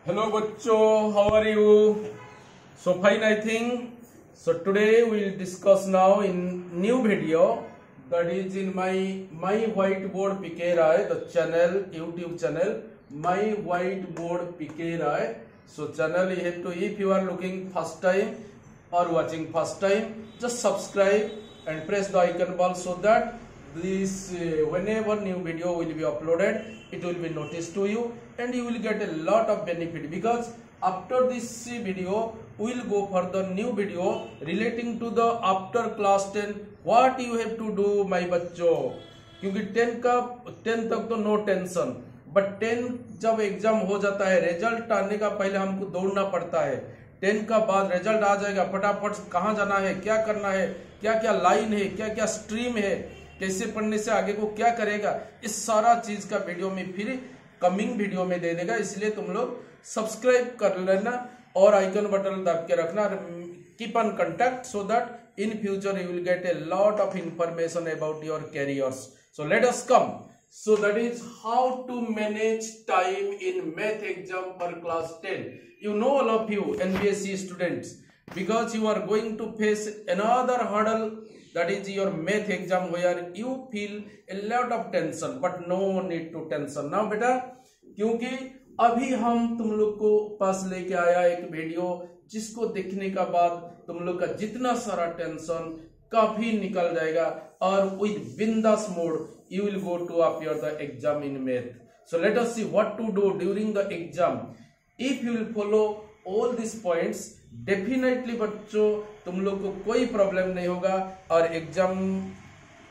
Hello bachcho, how are you? So fine I think. So today we will discuss now in new video, that is in my whiteboard PK Rai, the channel, YouTube channel, my whiteboard PK Rai. So channel you have to, if you are looking first time or watching first time, just subscribe and press the icon bell so that this whenever new video will be uploaded, it will be noticed to you and you will get a lot of benefit, because after this video we will go for the new video relating to the after class 10 what you have to do my बच्चों, क्योंकि 10 तक तो no tension, but 10 जब exam हो जाता है, result आने का पहले हमको दौड़ना पड़ता है। 10 का बाद रिजल्ट आ जाएगा, फटाफट कहाँ जाना है, क्या करना है, क्या क्या लाइन है, क्या क्या स्ट्रीम है, कैसे पढ़ने से आगे को क्या करेगा, इस सारा चीज का वीडियो में फिर कमिंग वीडियो में दे देगा। इसलिए तुम लोग सब्सक्राइब कर लेना और आइकन बटन दबा के रखना, keep on contact so that in future you will get a lot of information about your careers. So let us come. So that is how to manage time in math exam for class 10. You know, all of you NBSC students, because you are going to face another hurdle, that is your math exam, where you feel a lot of tension, but no need to tension now बेटा, क्योंकि अभी हम तुम लोग को पास लेके आया एक वीडियो जिसको देखने का बाद तुम लोग का जितना सारा टेंशन काफी निकल जाएगा और विद बिंदास mode you will go to appear the exam in math. So let us see what to do during the exam. If you will follow all these points, definitely बच्चों तुम लोग को कोई प्रॉब्लम नहीं होगा और एग्जाम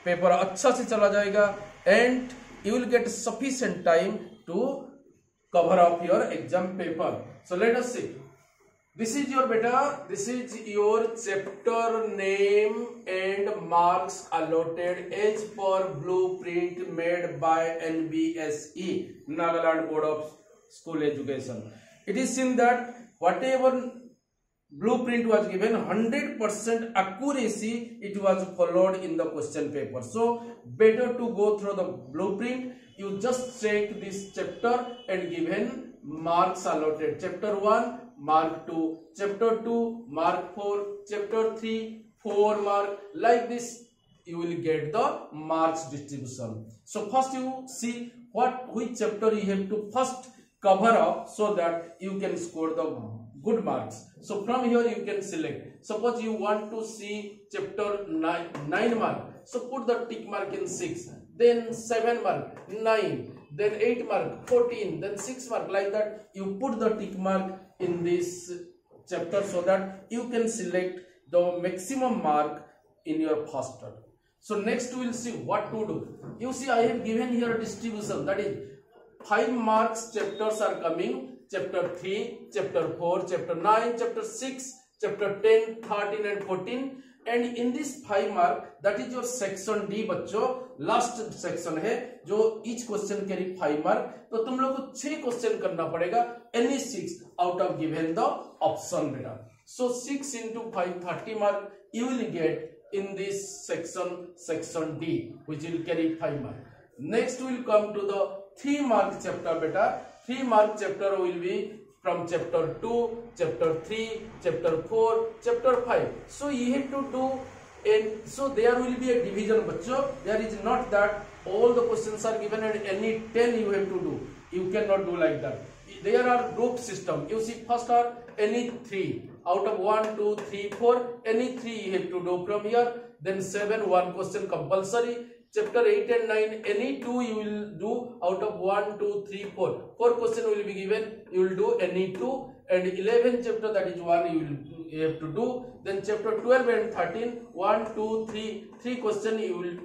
पेपर अच्छा से चला जाएगा and you will get sufficient time to cover up your exam paper. So let us see. This is your beta, this is your chapter name and marks allotted as per blueprint made by NBSE, Nagaland Board of School Education. It is seen that whatever blueprint was given, 100% accuracy it was followed in the question paper. So better to go through the blueprint. You just check this chapter and given marks allotted. Chapter 1 mark 2, chapter 2 mark 4, chapter 3 4 mark, like this you will get the marks distribution. So first you see which chapter you have to first cover up so that you can score the good marks. So from here you can select. Suppose you want to see chapter 9 mark, so put the tick mark in 6, then 7 mark 9, then 8 mark 14, then 6 mark, like that you put the tick mark in this chapter so that you can select the maximum mark in your first term. So next we will see what to do. You see I have given here a distribution, that is 5 marks chapters are coming, chapter 3, chapter 4, chapter 9, chapter 6, chapter 10, 13 and 14, and in this 5 mark, that is your section D बच्चों, last section है जो each question carry 5 mark, तो तुम लोग को 6 question करना पड़ेगा, any 6 out of given the option बेटा. So 6 into 5 30 mark you will get in this section D, which will carry 5 mark. Next we will come to the 3 mark chapter बेटा. 3 mark chapter will be from chapter 2, chapter 3, chapter 4, chapter 5. So you have to do, and so there will be a division बच्चों. There is not that all the questions are given and any 10 you have to do. You cannot do like that. There are group system. You see first are any 3 out of 1, 2, 3, 4. Any 3 you have to do from here. Then 7 1 question compulsory. Chapter 8 and 9 any 2 you will do out of 1, 2, 3, 4. 4 question will be given. You will do any 2. And 11 chapter, that is 1 you have to do. Then chapter 12 and 13 1, 2, 3 question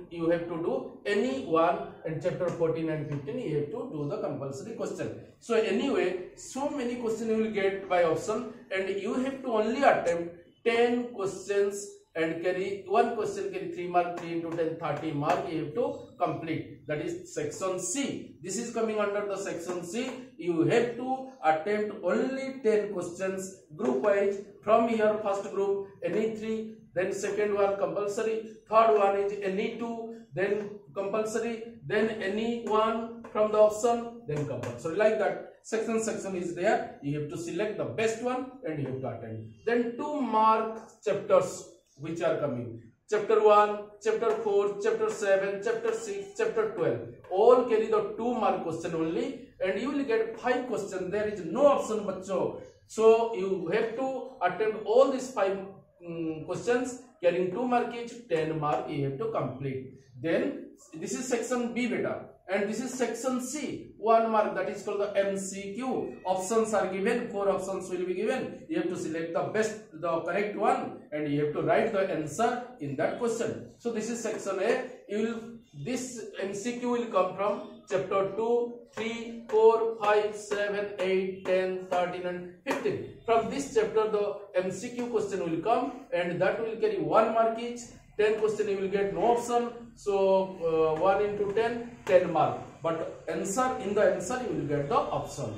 you have to do any 1, and chapter 14 and 15 you have to do the compulsory question. So anyway, so many questions you will get by option, and you have to only attempt 10 questions and carry 1 question carry 3 mark, 3 into 10 30 mark you have to complete. That is section C. This is coming under the section C. You have to attempt only 10 questions group wise. From here first group any 3, then second one compulsory, third one is any 2, then compulsory, then any one from the option, then compulsory. Like that, section is there. You have to select the best one and you have to attend. Then 2 mark chapters which are coming. Chapter 1, chapter 4, chapter 7, chapter 6, chapter 12. All carry the 2 mark question only, and you will get 5 questions. There is no option, bachcho. So you have to attempt all these 5 questions carrying 2 mark each, 10 mark you have to complete. Then this is section B beta, and this is section C, 1 mark, that is called the MCQ. Options are given, 4 options will be given. You have to select the correct one, and you have to write the answer in that question. So this is section A. This MCQ will come from chapter 2, 3, 4, 5, 7, 8, 10, 13 and 15. From this chapter the MCQ question will come, and that will carry 1 mark each. 10 question you will get no option, so 1 into 10 mark, but answer in the answer you will get the option.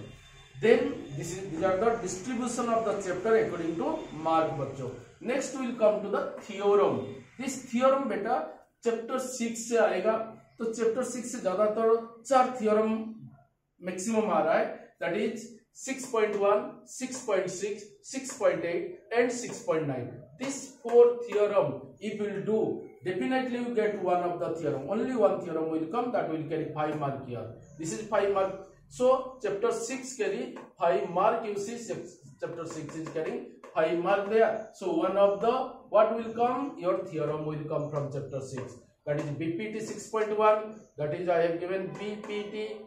Then these are the distribution of the chapter according to mark, bachcho. Next we will come to the theorem. This theorem beta chapter 6 से आएगा, तो chapter 6 से ज्यादातर 4 theorem maximum आ रहा है, that is 6.1, 6.6, 6.8 and 6.9. This 4 theorem if you will do, definitely you get one of the theorem. Only one theorem will come, that will carry 5 mark here. This is 5 mark. So chapter 6 carry 5 mark. You see chapter 6 is carrying 5 mark there. So one of the what will come, your theorem will come from chapter 6. That is BPT 6.1. That is I have given BPT,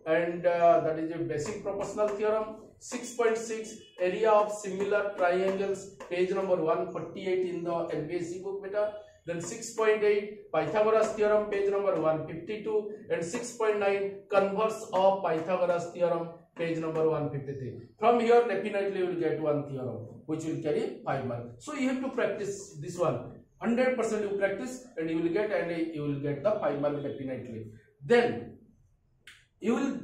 and that is a basic proportional theorem. 6.6 area of similar triangles, page number 148 in the LBSC book beta. Then 6.8 Pythagoras theorem, page number 152, and 6.9 converse of Pythagoras theorem, page number 153. From here definitely you will get one theorem which will carry 5 marks. So you have to practice this one. 100% you practice and you will get the 5 mark definitely. Then you will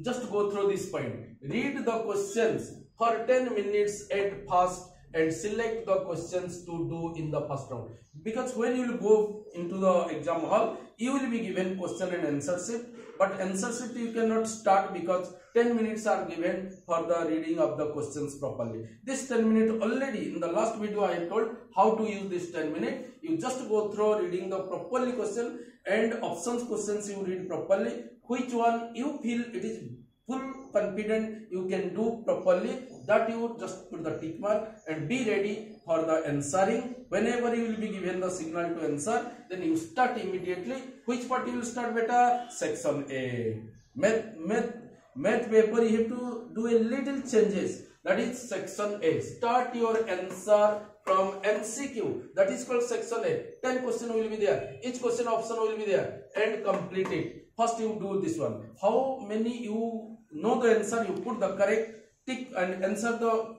just go through this point. Read the questions for 10 minutes at first and select the questions to do in the first round. Because when you will go into the exam hall, you will be given question and answer sheet. But answer sheet you cannot start because 10 minutes are given for the reading of the questions properly. This 10 minutes already in the last video I have told how to use this 10 minutes. You just go through reading the properly question and options questions you read properly. Which one you feel it is full confident you can do properly, that you just put the tick mark and be ready for the answering. Whenever you will be given the signal to answer, then you start immediately. Which part you will start beta? Section A. Math paper you have to do a little changes. That is section A. Start your answer from MCQ. That is called section A. 10 question will be there. Each question option will be there and complete it. First you do this one. How many you know the answer? You put the correct tick and answer the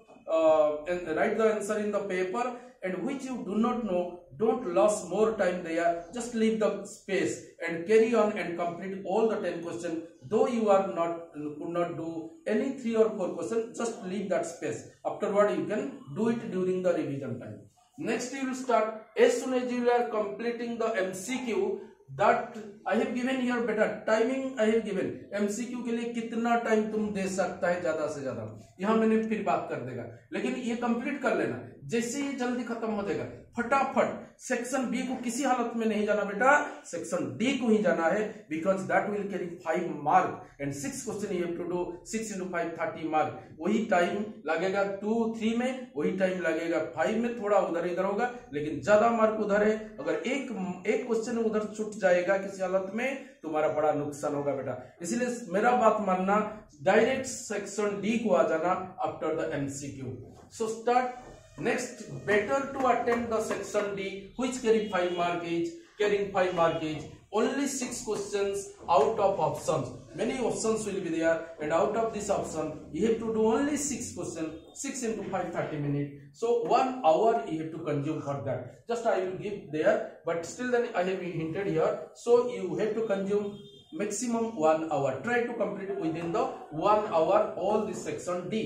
and write the answer in the paper. And which you do not know, don't lose more time there. Just leave the space and carry on and complete all the 10 questions. Though you are could not do any 3 or 4 questions, just leave that space. Afterward you can do it during the revision time. Next you will start as soon as you are completing the MCQ. That I have given here better timing. I have given MCQ के लिए कितना time तुम दे सकता है ज्यादा से ज्यादा, यहाँ मैंने फिर बात कर देगा, लेकिन ये कंप्लीट कर लेना. जैसे ही जल्दी खत्म हो जाएगा फटाफट सेक्शन बी को किसी हालत में नहीं जाना बेटा, सेक्शन डी को ही जाना है. Because that will carry 5 mark and 6 question you have to do. 6 into 5 30 mark. वही टाइम लगेगा 2 3 में, वही टाइम लगेगा 5 में. थोड़ा उधर इधर होगा लेकिन ज्यादा मार्क उधर है. अगर एक क्वेश्चन उधर छूट जाएगा किसी हालत में, तुम्हारा बड़ा नुकसान होगा बेटा. इसलिए मेरा बात मानना, डायरेक्ट सेक्शन डी को आ जाना after the MCQ. So start. Next, better to attempt the section D, which carry 5 mark each, carrying 5 mark each. Only 6 questions out of options. Many options will be there, and out of this option, you have to do only 6 questions. 6 into 5, 30 minutes. So 1 hour you have to consume for that. Just I will give there, but still then I have hinted here. So you have to consume maximum 1 hour. Try to complete within the 1 hour all this section D.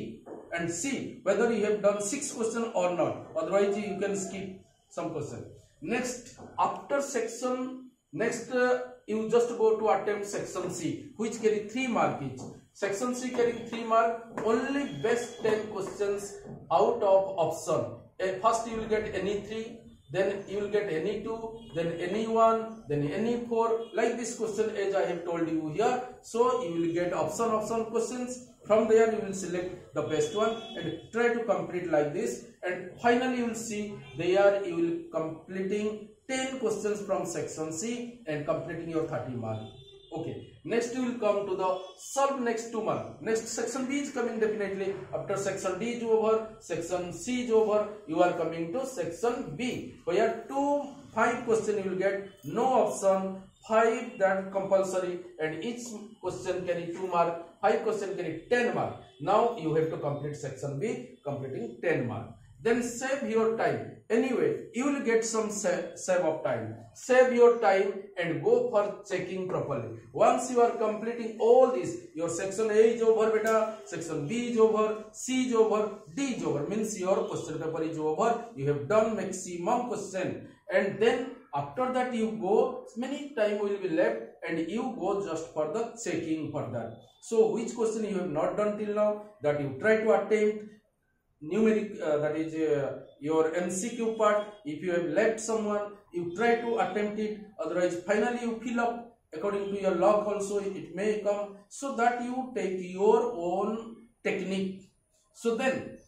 And see whether you have done 6 questions or not. Otherwise, you can skip some question. Next, after section, next you just go to attempt section C, which carry 3 mark each. Section C carrying 3 mark, only best 10 questions out of option. First you will get any 3, then you will get any 2, then any 1, then any 4, like this question as I have told you here. So you will get option questions. From there you will select the best one and try to complete like this, and finally you will see there you will completing 10 questions from section C and completing your 30 mark. Okay, next you will come to the solve next 2 mark. Next section B is coming definitely. After section D is over, section C is over, you are coming to section B, where 5 question you will get, no option, 5 that compulsory, and each question carry 2 mark, 5 question carry 10 mark. Now you have to complete section B, completing 10 mark. Then save your time. Anyway, you will get some save of time. Save your time and go for checking properly. Once you are completing all this, your section A is over, beta, section B is over, C is over, D is over. Means your question paper is over. You have done maximum question. And then after that you go, many time will be left and you go just for the checking for that. So which question you have not done till now, that you try to attempt. Numeric, that is your MCQ part. If you have left someone, you try to attempt it. Otherwise, finally you fill up according to your luck also, it may come. So that you take your own technique. So then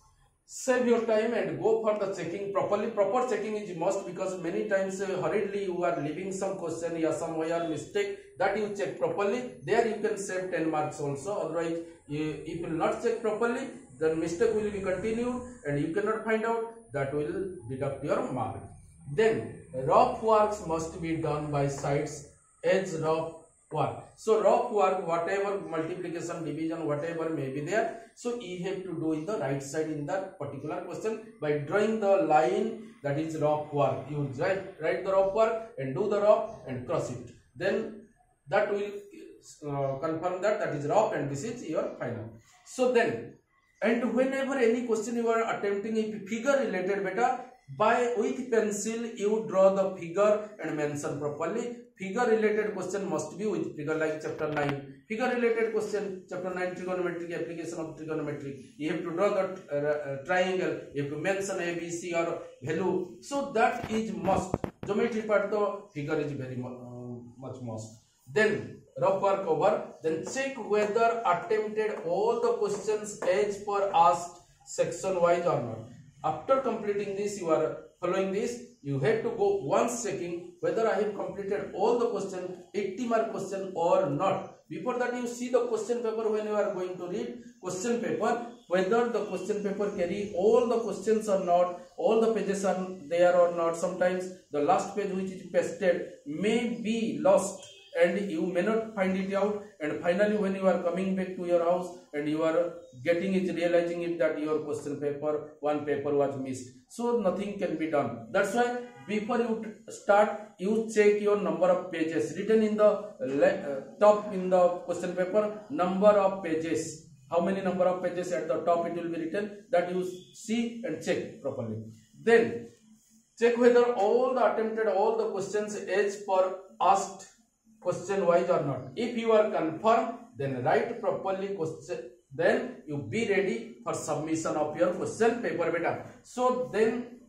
save your time and go for the checking properly. Proper checking is must, because many times hurriedly you are leaving some question or somewhere mistake, that you check properly. There you can save 10 marks also. Otherwise, if you will not check properly, then mistake will be continued and you cannot find out, that will deduct your mark. Then rough works must be done by sides as rough work. So rough work, whatever multiplication, division, whatever may be there, so you have to do in the right side in that particular question by drawing the line, that is rough work. You write the rough work and do the rough and cross it. Then that will confirm that is rough and this is your final. So then, and whenever any question you are attempting, if figure related, beta, by with pencil you draw the figure and mention properly. Figure related question must be with figure, like chapter 9. Figure related question, chapter 9, trigonometry, application of trigonometry. You have to draw the triangle, you have to mention A, B, C or value. So that is must. Geometry part though, figure is very much must. Then rough work over. Then check whether attempted all the questions as per asked section wise or not. After completing this, you are following this, you have to go once checking whether I have completed all the question, 80 mark question or not. Before that, you see the question paper when you are going to read question paper, whether the question paper carry all the questions or not, all the pages are there or not. Sometimes the last page which is pasted may be lost and you may not find it out, and finally when you are coming back to your house and you are getting it, realizing it that your question paper, one paper was missed. So nothing can be done. That's why before you start, you check your number of pages written in the top in the question paper, number of pages. How many number of pages at the top it will be written, that you see and check properly. Then check whether all the attempted all the questions as per asked question wise or not. If you are confirmed, then write properly question, then you be ready for submission of your question paper, beta. So then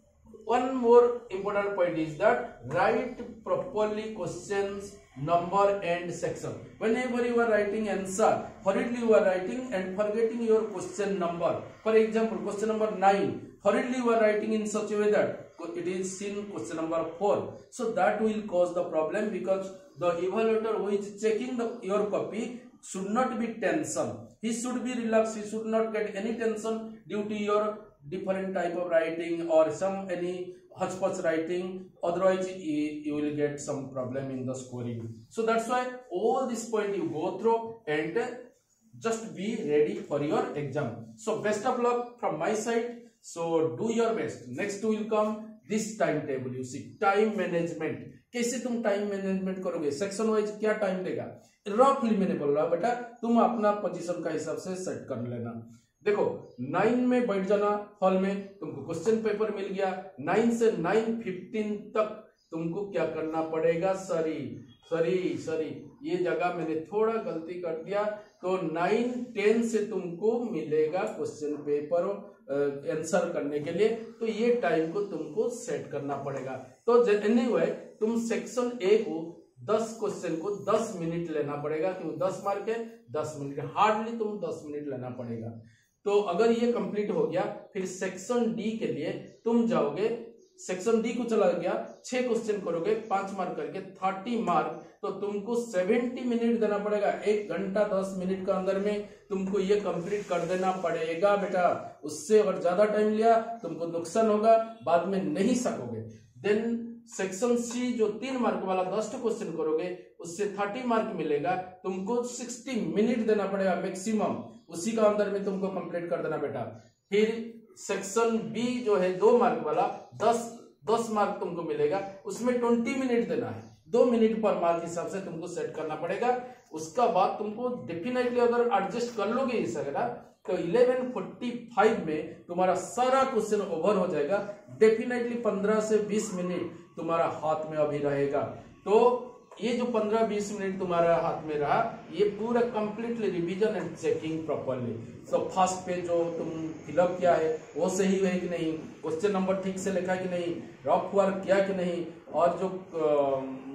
one more important point is that write properly questions number and section. Whenever you are writing answer, hurriedly you are writing and forgetting your question number. For example, question number 9, hurriedly you are writing in such a way that it is in question number 4. So that will cause the problem, because the evaluator who is checking your copy should not be tension. He should be relaxed. He should not get any tension due to your different type of writing or any hodgepodge writing. Otherwise, you will get some problem in the scoring. So that's why all this point you go through and just be ready for your exam. So best of luck from my side. So do your best. Next will come this timetable. You see, time management. कैसे तुम time management करोगे, section wise क्या time देगा, रफली मैंने बोल रहा बेटा, तुम अपना पोजीशन का हिसाब से सेट कर लेना. देखो 9 में बैठ जाना हॉल में, तुमको क्वेश्चन पेपर मिल गया. 9 से 9:15 तक तुमको क्या करना पड़ेगा, सॉरी ये जगह मैंने थोड़ा गलती कर दिया। तो 9-10 से तुमको मिलेगा क्वेश्चन पेपर आंसर करने के लिए, तो ये टाइम को तुमको सेट करना पड़ेगा। तो एनीवे तुम सेक्शन ए को 10 क्वेश्चन को 10 मिनट लेना पड़ेगा, क्योंकि 10 मार्क है, 10 मिनट हार्डली तुम 10 मिनट लेना पड़ेगा। तो अगर ये कंप्लीट हो गया, फिर सेक्शन डी के लिए तुम जाओगे, सेक्शन डी को चला गया, 6 क्वेश्चन करोगे 5 मार्क करके 30 मार्क, तो तुमको 70 मिनट देना पड़ेगा। 1 घंटा 10 मिनट का अंदर में तुमको ये कंप्लीट कर देना पड़ेगा बेटा। उससे अगर ज्यादा टाइम लिया तुमको नुकसान होगा, बाद में नहीं सकोगे। देन सेक्शन सी जो 3 मार्क वाला 10 क्वेश्चन करोगे, उससे 30 मार्क मिलेगा, तुमको 60 मिनट देना पड़ेगा मैक्सिमम, उसी का अंदर में तुमको कंप्लीट कर देना बेटा। फिर सेक्शन बी जो है 2 मार्क वाला 10 मार्क तुमको मिलेगा, उसमें 20 मिनट देना है, 2 मिनट पर मार्क हिसाब से तुमको सेट करना पड़ेगा। उसका बाद तुमको डेफिनेटली अगर एडजस्ट कर लोगे इस वगैरह, तो 11:45 में तुम्हारा सारा क्वेश्चन ओवर हो जाएगा। डेफिनेटली 15 से 20 मिनट तुम्हारा हाथ में अभी रहेगा। तो ये जो 15-20 मिनट तुम्हारा हाथ में रहा, ये पूरा completely revision and checking properly. So first page जो तुम फिलअप किया है वो सही है कि नहीं, क्वेश्चन नंबर ठीक से लिखा कि नहीं, रफ वर्क किया कि नहीं, और जो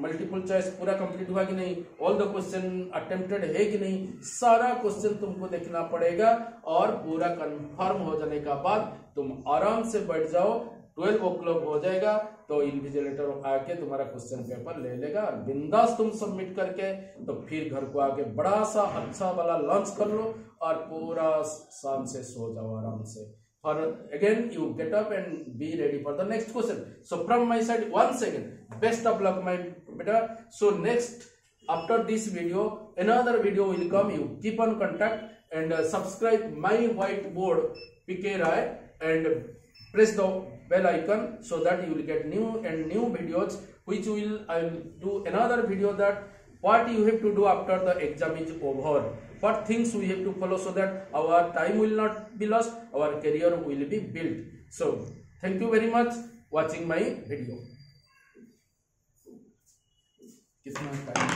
मल्टीपल चॉइस पूरा कंप्लीट हुआ कि नहीं, ऑल द क्वेश्चन अटेम्प्टेड है कि नहीं, सारा क्वेश्चन तुमको देखना पड़ेगा। और पूरा कंफर्म हो जाने का बाद तुम आराम से बैठ जाओ, 12 o'clock हो जाएगा तो इन्विजिलेटर आके तुम्हारा क्वेश्चन पेपर ले लेगा, और बिंदास तुम सबमिट करके तो फिर घर को आके बड़ा सा अच्छा वाला लंच कर लो और पूरा शाम से सो जाओ आराम से। For again you get up and be ready for the next question. So from my side once again best of luck my beta. So next after this video another video will come. You keep on contact and subscribe my whiteboard PK Rai and press the bell icon so that you will get new videos, which I will do another video that what you have to do after the exam is over, what things we have to follow so that our time will not be lost, our career will be built. So thank you very much watching my video. कितना time